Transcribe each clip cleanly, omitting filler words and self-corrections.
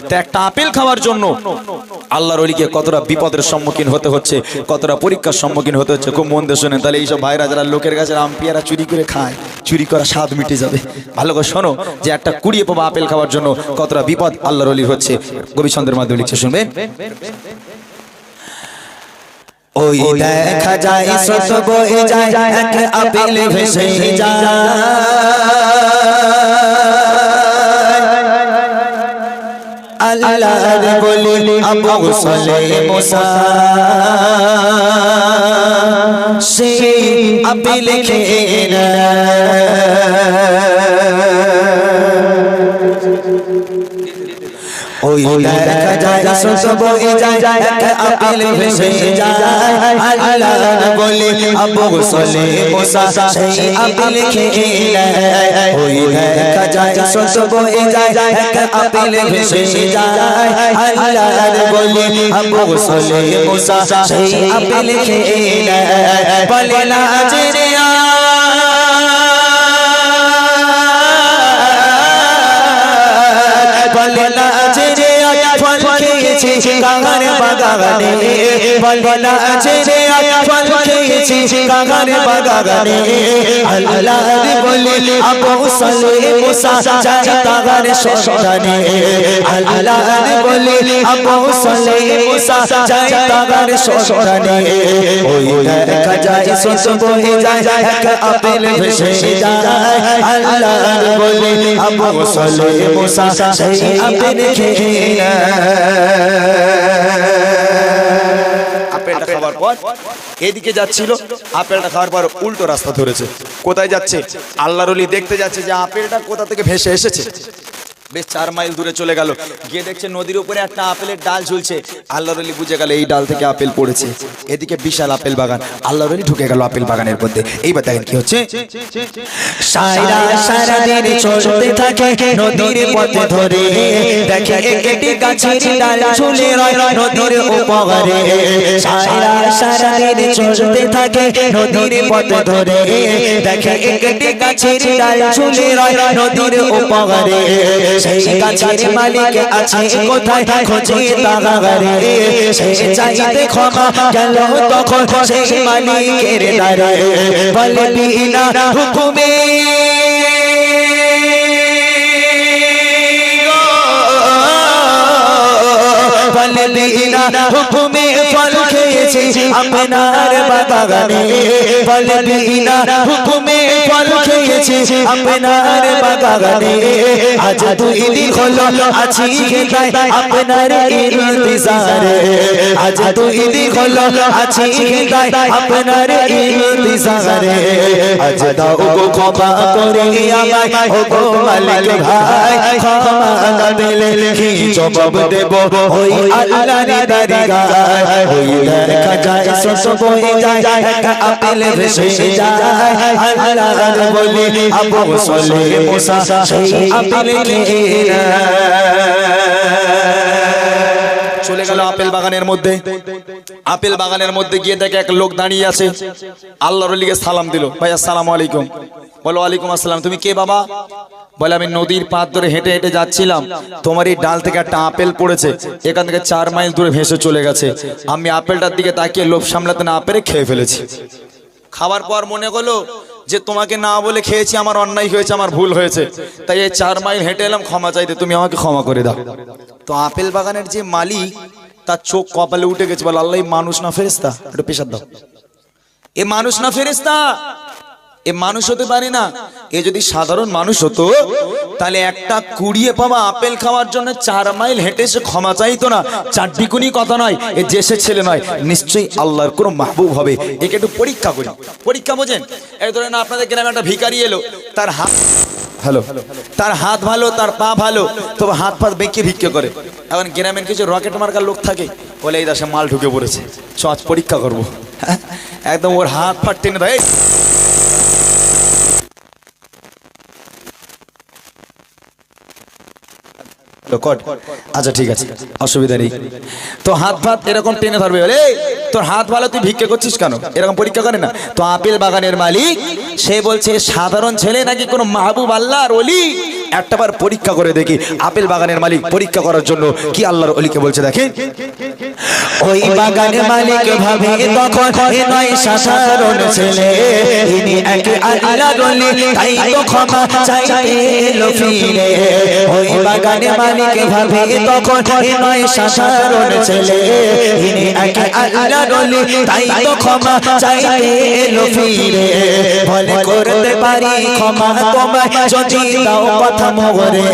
তা একটা আপেল খাওয়ার জন্য আল্লাহর ওলিকে কতটা বিপদের সম্মুখীন হতে হচ্ছে, কতটা পরীক্ষার সম্মুখীন হতে হচ্ছে, খুব মন দিয়ে শোনেন। তাহলে এইসব ভাইরা যারা লোকের কাছে আম পেয়ারা চুরি করে খায়, চুরি করা স্বাদ মিটে যাবে। ভালো করে শোনো যে একটা কুড়িয়ে পাবা আপেল খাওয়ার জন্য কতটা বিপদ আল্লাহর ওলির হচ্ছে। কবিছন্দের মাধ্যমে লিখছে, শুনবেন। ওই দেখা যায় স্রোত বয়ে যায়, এক আপেল ভেসে যায়, আল্লাহর বলি আবু সালে মুসা সেই আপেল খেয়ে না। ওই দেখা যায় স্রোত বয়ে যায়, এক আপেল ভেসে যায়, আল্লাহর বলি আবু সালে মুসা সেই আপেল খেয়ে নেয়। ওই দেখা যায় স্রোত বয়ে যায়, এক আপেল ভেসে যায়, আল্লাহর বলি আবু সালে মুসা সেই আপেল খেয়ে নেয়। বলে না যে কাঙার বাগানে, বলে না যে ফল খেয়েছি কাঙার বাগানে, আল্লাহর বলি আবু সালে মুসা যায় তাগার সন্ধানে, আল্লাহর বলি আবু সালে মুসা যায় তাগার সন্ধানে। ওই দেখা যায় স্রোত বয়ে যায়, এক আপেল ভেসে যায়, আল্লাহর বলি আবু সালে মুসা সেই আপেল খেয়ে আপেলটা খাওয়ার পর এদিকে যাচ্ছিল, আপেলটা খাওয়ার পর উল্টো রাস্তা ধরেছে। কোথায় যাচ্ছে? আল্লাহর ওলি দেখতে যাচ্ছে যে আপেলটা কোথা থেকে ভেসে এসেছে। বেশ 4 মাইল দূরে চলে গেল, গিয়ে দেখছে নদীর উপরে একটা আপেলের ডাল ঝুলছে। আল্লাহর ওলি বুঝে গেল এই ডাল থেকে আপেল পড়েছে। এদিকে বিশাল আপেল বাগান, আল্লাহর ওলি ঢুকে গেল আপেল বাগানের মধ্যে। এইবার দেখেন কি হচ্ছে। সারা দিন চলতে থাকে নদীর পথে ধরে, দেখে একটি গাছের ডাল ঝুলে রয় নদীর উপরে। সারা দিন চলতে থাকে নদীর পথে ধরে, দেখে একটি গাছের ডাল ঝুলে রয় নদীর উপরে। সেই গাছের মালিক আছে কোথায় খোঁজে তাগারে, সে চাইতে ক্ষমা গেল তখন সেই মালিকের দ্বারে। বলে বিনা হুকুমে বলে বিনা হুকুমে ফল খেয়েছি আপনার বাগানে, বলে বিনা হুকুমে ফল খেয়েছি আপনার বাগানে। আজ 2 দিন হলো আছি খেতায় আপনার ইন্তজারে, আজ 2 দিন হলো আছি খেতায় আপনার ইন্তজারে। আজ দাও গো ক্ষমা করে আমায়, ও গো মালিক ভাই, ক্ষমা না দিলে কি জবাব দেব ওই আল্লাহর দরগায়। ওই দেখা যায় স্রোত বয়ে যায়, এক আপেল ভেসে যায়, আল্লাহর বলি আবু সালে মুসা সেই আপেল খেয়ে চলে গেল আপেল বাগানের মধ্যে। আপেল বাগানের মধ্যে গিয়ে দেখে এক লোক দাঁড়িয়ে আছে। আল্লাহর ওলিকে সালাম দিল, ভাই আসসালামু আলাইকুম। বলো ওয়ালাইকুম আসসালাম। তুমি কে বাবা? বলে আমি নদীর পাড় ধরে হেঁটে হেঁটে যাচ্ছিলাম, তোমার এই ডাল থেকে একটা আপেল পড়েছে, এখান থেকে 4 মাইল দূরে ভেসে চলে গেছে। আমি আপেলটার দিকে তাকিয়ে লোভ সামলাতে না পেরে খেয়ে ফেলেছি। খাবার পর মনে হলো যে তোমাকে না বলে খেয়েছি, আমার অন্যায় হয়েছে, আমার ভুল হয়েছে, তাই এই 4 মাইল হেঁটে এলাম ক্ষমা চাইতে, তুমি আমাকে ক্ষমা করে দাও। তো আপেল বাগানের যে মালিক, তার চোখ কপালে উঠে গেছে, বলে আল্লাহ মানুষ না ফেরেশতা? একটু পেশার দাও। এ মানুষ না ফেরেশতা? এ মানুষ হতে পারে না। এ যদি সাধারণ মানুষ হতো তাহলে একটা কুড়িয়ে পাওয়া আপেল খাওয়ার জন্য 4 মাইল হেঁটে এসে ক্ষমা চাইতো না। 4 দ্বিগুণী কথা নয়, এ দেশের ছেলে নয়, নিশ্চয়ই আল্লাহর কোনো মাহবুব হবে। একে একটু পরীক্ষা করি। পরীক্ষা বোঝেন? এই ধরেন আপনাদের গ্রামে একটা ভিখারি এলো, তার হাত ভালো, তার হাত ভালো, তার পা ভালো, তবে হাত পা বেঁকে ভিক্ষে করে। এখন গ্রামের কিছু রকেট মার্কার লোক থাকে, বলে এই দেশে মাল ঢুকে পড়েছে, চ আজ পরীক্ষা করবো। একদম ওর হাত পা টেনে দেয়, আচ্ছা ঠিক আছে, অসুবিধা নেই। তো হাত ভাত এরকম টেনে ধরবে, বলে তোর হাত ভালো, তুই ভিক্ষে করছিস কেন? এরকম পরীক্ষা করে না। তো আপেল বাগানের মালিক সে বলছে সাধারণ ছেলে নাকি কোনো মাহবুব আল্লাহর ওলি, একটাবার পরীক্ষা করে দেখি। আপেল বাগানের মালিক পরীক্ষা করার জন্য কি আল্লাহর ওলিকে বলছে দেখেন। ওই বাগানের মালিক ভাবে তখন নয় সাধারণ ছেলে, ইনি এক আল্লাহর ওলি, তাই তো ক্ষমা চাইতে এলো ফিরে। ওই বাগানের মালিক ভাবে তখন নয় সাধারণ ছেলে, ইনি এক আল্লাহর ওলি, তাই তো ক্ষমা চাইতে এলো ফিরে। বলে করতে পারি ক্ষমা তোমায় যদি দাও কথা মোরে,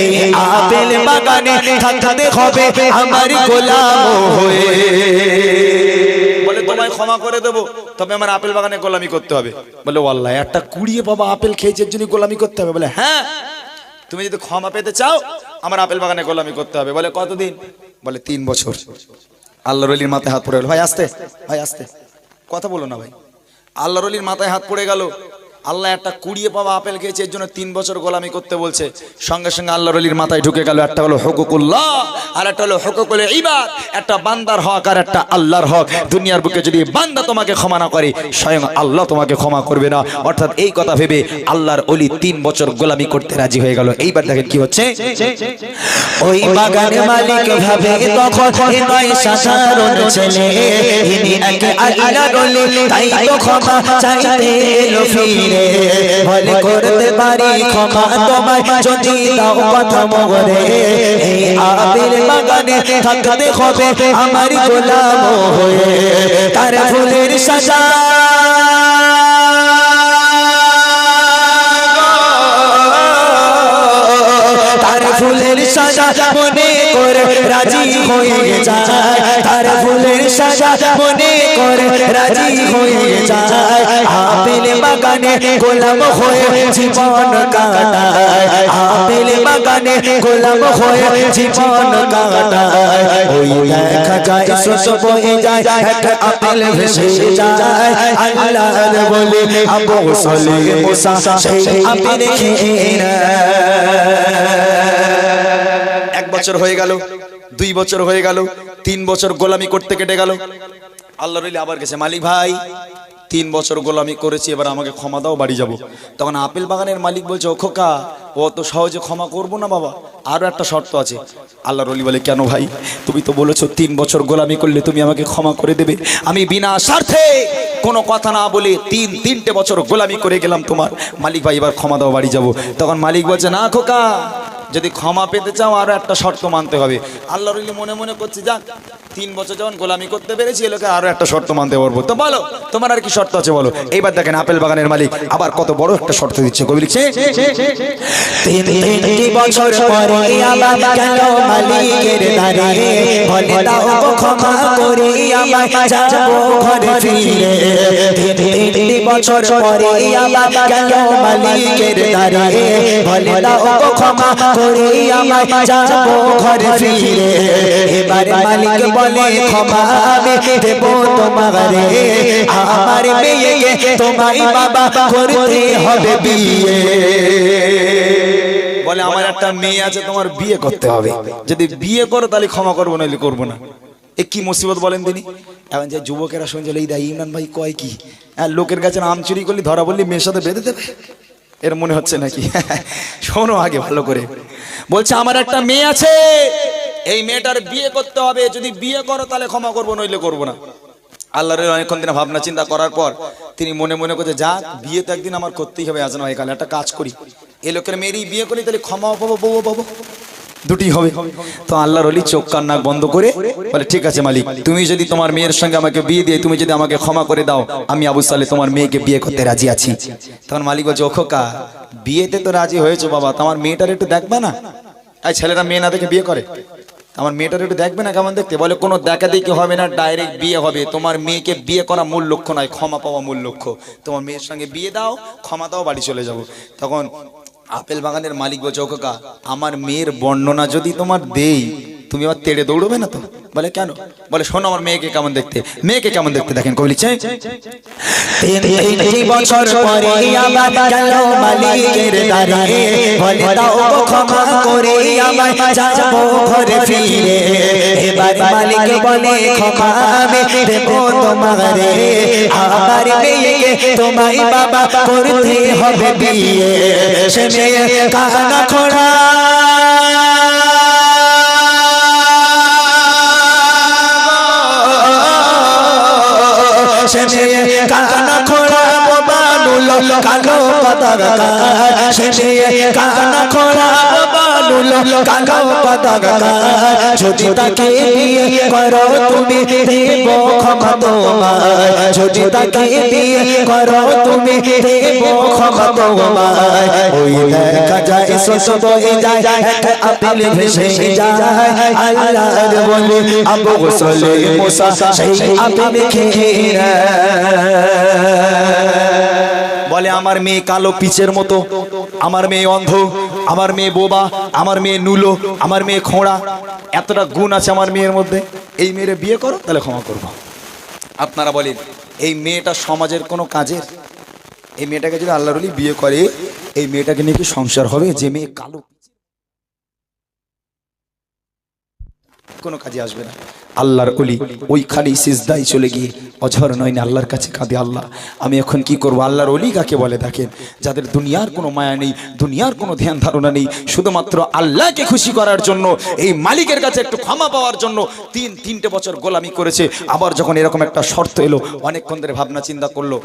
এই আপেল বাগানে থাকতে হবে আমার গোলাম হয়ে। বলে তোমায় ক্ষমা করে দেবো, তবে আমার আপেল বাগানে গোলামি করতে হবে। বলে ওয়াল্লাহ একটা কুড়িয়ে বাবা আপেল খেয়েছে এর জন্য গোলামি করতে হবে? বলে হ্যাঁ, তুমি যদি ক্ষমা পেতে চাও আমার আপেল বাগানে গোলামি করতে হবে। বলে কতদিন? বলে 3 বছর। আল্লাহর ওলির মাথায় হাত পড়ে গেল। ভাই আস্তে, ভাই আস্তে, কথা বলো না ভাই। আল্লাহর ওলির মাথায় হাত পড়ে গেল। আল্লাহ একটা কুড়িয়ে পাওয়া আপেল খেয়েছে এর জন্য 3 বছর গোলামি করতে বলছে। সঙ্গে সঙ্গে আল্লাহর ওলির মাথায় ঢুকে গেল একটা হলো হুকুকুল্লাহ আর একটা হলো হুকুকুল ইবাদ। একটা বান্দার হক আর একটা আল্লাহর হক। দুনিয়ার বুকে যদি বান্দা তোমাকে ক্ষমা না করে, স্বয়ং আল্লাহ তোমাকে ক্ষমা করবে না। অর্থাৎ এই কথা ভেবে আল্লাহর ওলি 3 বছর গোলামি করতে রাজি হয়ে গেল। এইবার দেখেন কি হচ্ছে। ওই বাগানের মালিক ভাবে তখন নয় সাধারণ ছেলে, ইনি এক আল্লাহর ওলি, তাই তো ক্ষমা চাইতে এলো ফিরে। বলে করতে পারি ক্ষমা তোমায় যদি দাও কথা মোরে, এই আপেল বাগানে থাকতে হবে আমার গোলাম হয়ে। তার ফুলের সাজা ফুলের সাজা মনে করে রাজি হয়ে যায়, তার ফুলের সাজা মনে করে রাজি হয়ে যায়। আপেল বাগানে গোলাম হয়ে জীবন কাটায়, আপেল বাগানে গোলাম হয়ে জীবন কাটায়। ওই দেখা যায় শোষ বয়ে যায়, একটা আপেল ভেসে যায়। আল্লাহর বলে আবু সালে মুসা সেই আপেল খেয়ে নেয়। 1 বছর হয়ে গেল, 2 বছর হয়ে গেল, 3 বছর গোলামি করতে কেটে গেল। আল্লাহর ওলি আবার গেছে, মালিক ভাই 3 বছর গোলামি করেছি, এবার আমাকে ক্ষমা দাও, বাড়ি যাব। তখন আপেল বাগানের মালিক বলছে, ও খোকা, ও তো সহজে ক্ষমা করবো না বাবা, আরো একটা শর্ত আছে। আল্লাহর ওলি বলে, কেন ভাই? তুমি তো বলেছো 3 বছর গোলামি করলে তুমি আমাকে ক্ষমা করে দেবে। আমি বিনা স্বার্থে কোনো কথা না বলে 3টে বছর গোলামি করে গেলাম তোমার। মালিক ভাই এবার ক্ষমা দাও, বাড়ি যাব। তখন মালিক বলছে, না খোকা, যদি ক্ষমা পেতে চাও আরো একটা শর্ত মানতে হবে। আল্লাহর ওলি মনে মনে করছে, যাক 3 বছর যখন গোলামি করতে পেরেছি, এলোকে আরো একটা শর্ত মানতে পারবো। তো বলো তোমার আর কি শর্ত আছে বলো। এইবার দেখেন আপেল বাগানের মালিক আবার কত বড় একটা শর্ত দিচ্ছে। কবি লিখছে, 3 বছর পরে আবার গেল মালিকের দ্বারে, বলে দাও ক্ষমা করে আমায় যাব ঘরে ফিরে। 3 বছর পরে আবার গেল মালিকের দ্বারে, বলে দাও ক্ষমা করে আমায় যাব ঘরে ফিরে। এবার মালিক বলে, ক্ষমা আমি দেব তোমারে, আমার মেয়েকে তোমায় বাবা করতে হবে বিয়ে। বলে আমার একটা মেয়ে আছে, তোমার বিয়ে করতে হবে, যদি বিয়ে করো তাহলে ক্ষমা করবো, নাহলে করবো না। এ কি মুসিবত বলেন তিনি। এখন যে যুবকেরা শুনছে, এই দা ইমরান ভাই কয় কি, লোকের কাছে আম চুরি করলি ধরা বললি মেয়ের সাথে বেঁধে দেবে, এর মনে হচ্ছে নাকি? শোনো আগে ভালো করে। বলছে আমার একটা মেয়ে আছে, এই মেয়েটার বিয়ে করতে হবে, যদি বিয়ে করো তাহলে ক্ষমা করবো, নইলে করবো না। আল্লাহর অনেকক্ষণ দিন ভাবনা চিন্তা করার পর তিনি মনে মনে করছে, যাক বিয়ে তো একদিন আমার করতেই হবে, আজ না হয় কাল একটা কাজ করি, এই লোকের মেয়েরই বিয়ে করি, তাহলে ক্ষমাও পাবো, বউ পাবো, দুটি হবে। তো আল্লাহর ওলি চোখ কান নাক বন্ধ করে বলে, ঠিক আছে মালিক, তুমি যদি তোমার মেয়ের সঙ্গে আমাকে বিয়ে দিয়ে তুমি যদি আমাকে ক্ষমা করে দাও, আমি আবু সালে তোমার মেয়েকে বিয়ে করতে রাজি আছি। তখন মালিক বলছে, ও খোকা, বিয়েতে তো রাজি হয়েছো বাবা, তোমার মেয়েটার একটু দেখবে না? এই ছেলেরা মেয়ে না দেখে বিয়ে করে, আমার মেয়েটার একটু দেখবে না কেমন দেখতে? বলে কোনো দেখা দেখি হবে না, ডাইরেক্ট বিয়ে হবে। তোমার মেয়েকে বিয়ে করা মূল লক্ষ্য নয়, ক্ষমা পাওয়া মূল লক্ষ্য। তোমার মেয়ের সঙ্গে বিয়ে দাও, ক্ষমা দাও, বাড়ি চলে যাবো। তখন আপেল বাগানের মালিক বলছে, ও কাকা, আমার মেয়ের বর্ণনা যদি তোমার দেই তুমি আবার তেড়ে দৌড়বে না তো? বলে কেন? বলে শোনো আমার মেয়েকে কেমন দেখতে। মেয়েকে কেমন দেখতে দেখেন, কবি লিখছে 3 বছর পরে আবার গেল মালিকের দ্বারে, বলে দাও গো ক্ষমা করে আমায় যাবো ঘরে ফিরে। এবার মালিক বলে ক্ষমা আমি দেব তোমারে, আমার মেয়েকে তোমায় বাবা করতে হবে বিয়ে। সে মেয়ে কানা খোড়া সে মেয়ে কানা খোড়া বানুল কালো পতাকা, সে মেয়ে কানা খোড়া বানুল কালো পতাকা। যদি তাকে বিয়ে করো তুমি দেব ক্ষমা তোমায়, যদি তাকে বিয়ে করো তুমি দেব ক্ষমা তোমায়। ওই দেখা যায় শোষ বয়ে যায়, এক আপেল ভেসে যায়, আল্লাহর বলে আবু গোসলে মুসা সেই আপেল খেয়ে। বলে আমার মেয়ে কালো পিচের মতো, আমার মেয়ে অন্ধ, আমার মেয়ে বোবা, আমার মেয়ে নুলো, আমার মেয়ে খোঁড়া, এতটা গুণ আছে আমার মেয়ের মধ্যে। এই মেয়েরে বিয়ে করো তাহলে ক্ষমা করবো। আপনারা বলেন এই মেয়েটা সমাজের কোনো কাজের? এই মেয়েটাকে যদি আল্লাহর ওলি বিয়ে করে, এই মেয়েটাকে নিয়ে কি সংসার হবে? যে মেয়ে কালো কোনো কাজে আসবে না। আল্লাহর ওলি ওই খালি সিজদায় চলে গিয়ে অঝর নয়নি আল্লাহর কাছে কাঁদে, আল্লাহ আমি এখন কি করব? আল্লাহর ওলি কাকে বলে দেখেন? যাদের দুনিয়ার কোনো মায়া নেই, দুনিয়ার কোনো ধ্যান ধারণা নেই, শুধুমাত্র আল্লাহকে খুশি করার জন্য, এই মালিকের কাছে একটু ক্ষমা পাওয়ার জন্য 3 বছর গোলামি করেছে। আবার যখন এরকম একটা শর্ত এলো, অনেকক্ষণ ধরে ভাবনা চিন্তা করলো,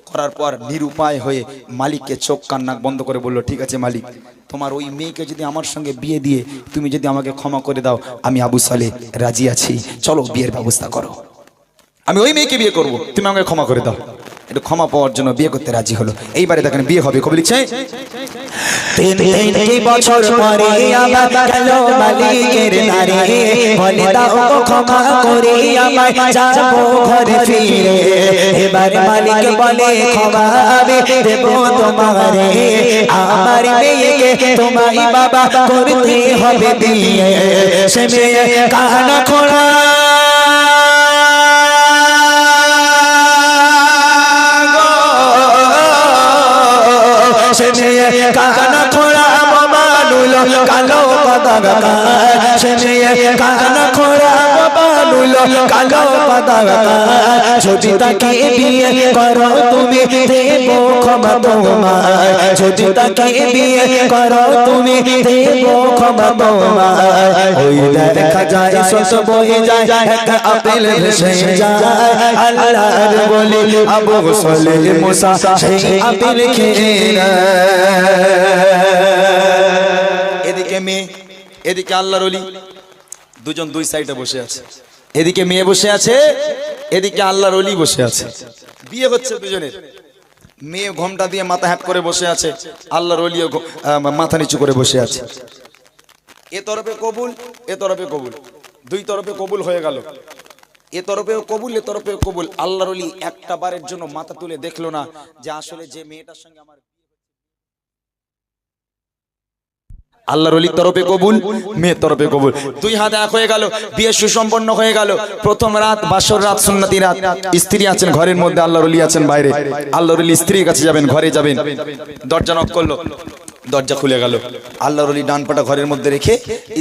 করার পর নিরুপায় হয়ে মালিককে চোখ কান নাক বন্ধ করে বলল, ঠিক আছে মালিক, তোমার ওই মেয়েকে যদি আমার সঙ্গে বিয়ে দিয়ে তুমি যদি আমাকে ক্ষমা করে দাও, আমি আবু সালে রাজি আছি, চলো বিয়ের ব্যবস্থা করো, আমি ওই মেয়েকে বিয়ে করব, তুমি আমাকে ক্ষমা করে দাও। একটু ক্ষমা পাওয়ার জন্য বিয়ে করতে রাজি হলো। এইবারে দেখেন বিয়ে হবে। কবি লিখছে 3 বছর পরে আবার গেল মালিকের দ্বারে, বলে দাও গো ক্ষমা করে আমায় যাবো ঘরে ফিরে। এবার মালিক বলে ক্ষমা আমি দেব তোমারে, আমার মেয়েকে তোমায় বাবা করতে হবে বিয়ে। সে মেয়ে কানা খোড়া সে মেয়ে কানা খোড়া বানুল কালো পতাকা, সে মেয়ে কানা খোড়া বানুল কালো পতাকা। যদি তাকে বিয়ে করো তুমি দেব ক্ষমা তোমায়, যদি তাকে বিয়ে করো তুমি দেব ক্ষমা তোমায়। ওই দেখা যায় শোষ বয়ে যায়, এক আপেল ভেসে যায়, আল্লাহর বলে আবু গোসলে মুসা সেই আপেল খেয়ে। এদিকে মেয়ে, এদিকে আল্লাহর ওলি, দুজন দুই সাইডে বসে আছে। এদিকে মেয়ে বসে আছে, এদিকে আল্লাহর ওলি বসে আছে। বিয়ে হচ্ছে দুজনের। মেয়ে ঘোমটা দিয়ে মাথা হ্যাট করে বসে আছে, আল্লাহর ওলিও মাথা নিচু করে বসে আছে। এ তরফে কবুল, এ তরফে কবুল, দুই তরফে কবুল হয়ে গেল। এ তরফেও কবুল, এ তরফেও কবুল। আল্লাহর ওলি একটা বারের জন্য মাথা তুলে দেখলো না যে আসলে যে মেয়েটার সঙ্গে আমার, আল্লাহর ওলির তরফে কবুল, মেয়ের তরফে কবুল, দুই হাত এক হয়ে গেল, বিয়ে সুসম্পন্ন হয়ে গেল। প্রথম রাত বাসর রাত, সুন্নতি রাত। স্ত্রী আছেন ঘরের মধ্যে, আল্লাহর ওলি আছেন বাইরে। আল্লাহর ওলি স্ত্রীর কাছে যাবেন, ঘরে যাবেন, দরজা নক করলো, দরজা খুলে গেল। আল্লাহর ওলি ডান পাটা ঘরের মধ্যে রেখে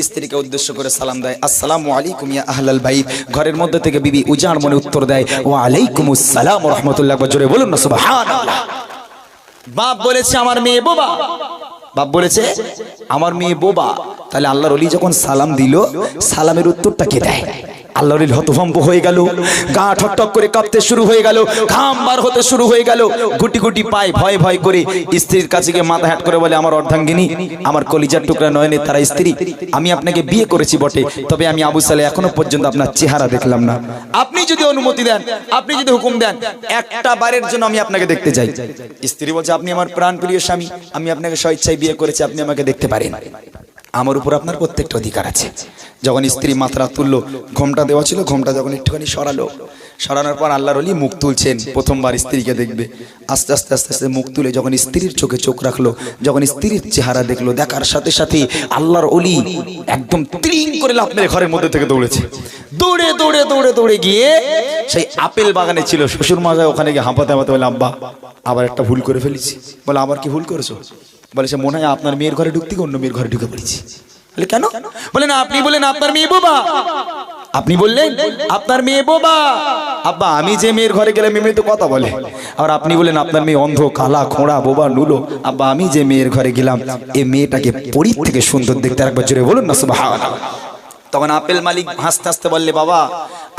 স্ত্রীকে উদ্দেশ্য করে সালাম দেয়, আসসালামু আলাইকুম ইয়া আহলাল বাইত। ঘরের মধ্যে থেকে বিবি উজাড় মনে উত্তর দেয়, ওয়া আলাইকুমুস সালাম ওয়া রাহমাতুল্লাহ। জোরে বলুন না সুবহানাল্লাহ। বাপ বলেছে আমার মেয়ে বোবা, বাপ বলেছে আমার মেয়ে বোবা। তাহলে আল্লাহর ওলি যখন সালাম দিল, সালামের উত্তরটা কে দেয়? আল্লাহর ওলি হতভম্ব হয়ে গেল, গা ঠকঠক করে কাঁপতে শুরু হয়ে গেল, ঘাম বার হতে শুরু হয়ে গেল, গুটি গুটি পায় ভয় ভয় করে স্ত্রীর কাছে গিয়ে মাথা হ্যাট করে বলে, আমার অর্ধাঙ্গিনী, আমার কলিজার টুকরা নয়নের তারা স্ত্রী, আমি আপনাকে বিয়ে করেছি বটে, তবে আমি আবু সালে এখনো পর্যন্ত আপনার চেহারা দেখলাম না। আপনি যদি অনুমতি দেন, আপনি যদি হুকুম দেন, একটা বারের জন্য আমি আপনাকে দেখতে চাই। স্ত্রী বলছে, আপনি আমার প্রাণ প্রিয় স্বামী, আমি আপনাকে স্বেচ্ছায় বিয়ে করেছি, আপনি আমাকে দেখতে পারেন। আমার উপর আপনার প্রত্যেকটা অধিকার আছে। যখন স্ত্রী মাত্রা তুললো, ঘোমটা দেওয়া ছিল, ঘোমটা যখন একটুখানি সরানোর পর আল্লাহর ওলি মুখ তুলছেন, প্রথমবার স্ত্রীকে দেখবে। আস্তে আস্তে আস্তে আস্তে মুখ তুলে যখন স্ত্রীর চোখে চোখ রাখলো, যখন স্ত্রীর চেহারা দেখলো, দেখার সাথে সাথে আল্লাহর ওলি একদম ত্রিং করে লাফ মেরে ঘরের মধ্যে থেকে দৌড়েছে। দৌড়ে দৌড়ে দৌড়ে দৌড়ে গিয়ে সেই আপেল বাগানে ছিল শ্বশুর মশাই, ওখানে গিয়ে হাঁপাতে হাঁপাতে বলে, আব্বা আবার একটা ভুল করে ফেলেছি। বলে, আবার কি ভুল করেছো? বলে, সে মনে হয় আপনার মেয়ের ঘরে ঢুকতে গিয়ে অন্য মেয়ের ঘরে ঢুকে পড়েছি। বলে, কেন? বলে, না আপনি বলেন আপনার মেয়ে বোবা, আপনি বললেন আপনার মেয়ে বোবা। আব্বা আমি যে মেয়ের ঘরে গেলে মেয়ে তো কথা বলে, আর আপনি বলেন আপনার মেয়ে অন্ধ, কালা, খোঁড়া, বোবা, নুলো। আব্বা আমি যে মেয়ের ঘরে গেলাম, এই মেয়েটাকে পরীর থেকে সুন্দর দেখতে, একবার জোরে বলুন না সুবহানাল্লাহ। তখন আপেল মালিক হাসতে হাসতে বললে, বাবা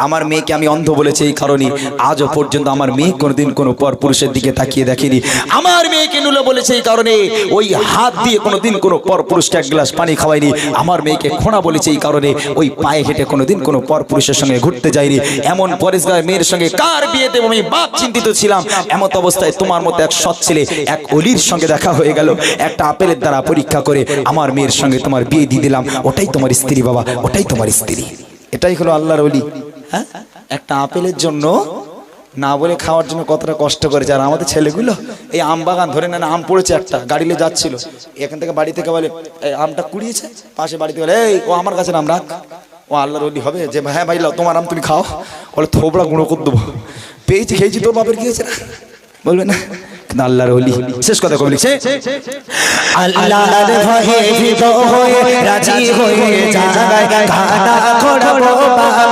আমার মেয়েকে আমি অন্ধ বলেছি এই কারণে আজও পর্যন্ত আমার মেয়ে কোনোদিন কোনো পর পুরুষের দিকে তাকিয়ে দেখেনি। আমার মেয়েকে নুলো বলেছে এই কারণে ওই হাত দিয়ে কোনোদিন কোনো পর পুরুষকে এক গ্লাস পানি খাওয়ায়নি। আমার মেয়েকে খোঁড়া বলেছে এই কারণে ওই পায়ে হেঁটে কোনোদিন কোনো পর পুরুষের সঙ্গে ঘুরতে যায়নি। এমন পরেশগাঁয়ের মেয়ের সঙ্গে কার বিয়ে দেবো আমি বাপ চিন্তিত ছিলাম। এমন অবস্থায় তোমার মতো এক সৎ ছেলে এক অলির সঙ্গে দেখা হয়ে গেল, একটা আপেলের দ্বারা পরীক্ষা করে আমার মেয়ের সঙ্গে তোমার বিয়ে দিয়ে দিলাম। ওটাই তোমার স্ত্রী বাবা, ওটাই তোমার স্ত্রী। এটাই হলো আল্লাহর ওলি। হ্যাঁ, একটা আপেলের জন্য না বলে খাওয়ার জন্য কতটা কষ্ট করেছে। আর আমাদের ছেলেগুলো এই আম বাগান ধরে না, আম পড়েছে একটা, গাড়িলে যাচ্ছিল, এখান থেকে বাড়ি থেকে বলে এই আমটা কুড়িয়েছে, পাশে বাড়িতে বলে এই ও আমার কাছে আম রাখ। ও আল্লাহর ওলি হবে যে হ্যাঁ ভাই লাও তোমার আম তুমি খাও, বলে থোবড়া গুঁড়ো করে দেবো। পেয়েছি খেয়েছি, তোর বাপের গিয়েছে না বলবে না। আল্লাহর ওলি শেষ কথা কবি লিখছে, আল্লাহর ভয়ে ভীত হয়ে রাজি হয়ে যায়, খানা খোড়াবো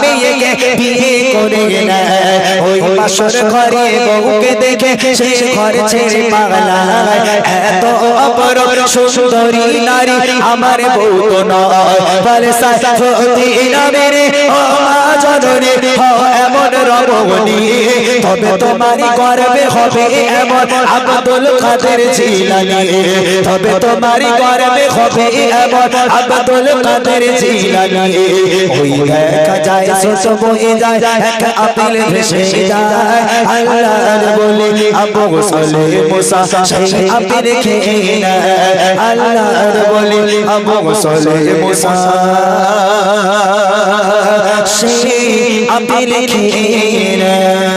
মেয়েকে বিয়ে করে নেয়। ওই বাসর ঘরে বউকে দেখে সে ঘর ছেড়ে পালায়। এত অপরূপ সুন্দরী নারী আমার বউ তো নয়, বলে সাইফুদ্দিন নামের ও মা জননী হও এমন রমণী, তবে তোমারই গর্বে হবে এমন আব্দুল কাদের জিলানী, তবে তোমারই গর্বে হবে এমন আব্দুল কাদের জিলানী। ওই দেখা যায় ছোট বয়ে যায় এক আপেল ভেসে যায়, আল্লাহর বলি আবু সালে মুসা সেই আপেল খেয়ে নেয়। আল্লাহর বলি আবু সালে মুসা সেই আপেল খেয়ে নেয়।